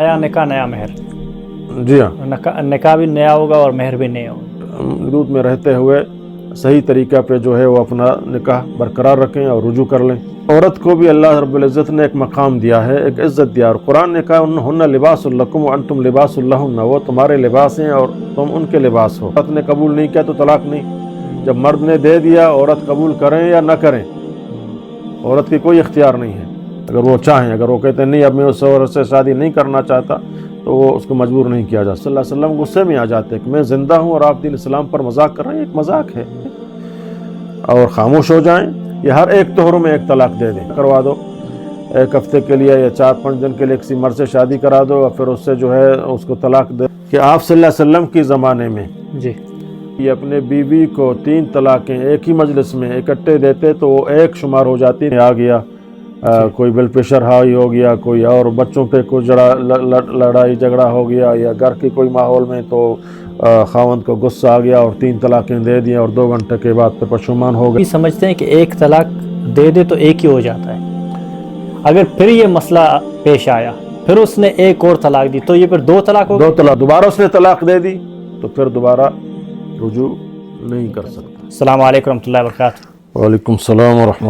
नया निकाह नया मेहर, जी हाँ, निकाह भी नया होगा और मेहर भी नया होगा। मौजूद में रहते हुए सही तरीका पे जो है वो अपना निकाह बरकरार रखें और रुजू कर लें। औरत को भी अल्लाह रब्बुल इज़्ज़त ने एक मकाम दिया है, एक इज़्ज़त दिया, और कुरान ने कहा हुन्ना लिबासुल लकुम व अंतुम लिबासुल लहुन्ना, वो तुम्हारे लिबास हैं और तुम उनके लिबास हो। औरत ने कबूल नहीं किया तो तलाक नहीं, जब मर्द ने दे दिया औरत कबूल करें या न करें, औरत की कोई इख्तियार नहीं है। अगर वो चाहें, अगर वो कहते हैं नहीं अब मैं उस औरत से शादी नहीं करना चाहता, तो वो उसको मजबूर नहीं किया जा सकता। सल्लल्लाहु अलैहि वसल्लम गुस्से में आ जाते हैं कि मैं ज़िंदा हूँ और आप दीन इस्लाम पर मजाक कर रहे हैं, एक मजाक है, और खामोश हो जाएं। ये हर एक तोहरों में एक तलाक दे दें, करवा दो, एक हफ्ते के लिए या 4-5 दिन के लिए किसी मर्द से शादी करा दो और फिर उससे जो है उसको तलाक दे। कि आप सल्लल्लाहु अलैहि वसल्लम के ज़माने में जी ये अपने बीवी को 3 तलाक़ें एक ही मजलिस में इकट्ठे देते तो वो एक शुमार हो जाती। आ गया कोई ब्लड प्रेशर हाई हो गया, कोई और बच्चों पे कुछ लड़ाई झगड़ा हो गया, या घर के कोई माहौल में तो खावंद को गुस्सा आ गया और 3 तलाक़ें दे दी और 2 घंटे के बाद पे पशुमान हो गए। समझते हैं कि एक तलाक दे दे तो एक ही हो जाता है। अगर फिर ये मसला पेश आया, फिर उसने एक और तलाक दी, तो ये फिर 2 तलाक हो गए। 2 तलाक, दोबारा उसने तलाक दे दी तो फिर दोबारा रुजू नहीं कर सकता। अस्सलाम वालेकुम रहमतुल्लाहि व बरकातहू। वालेकुम सलाम व रहमतुल्लाह।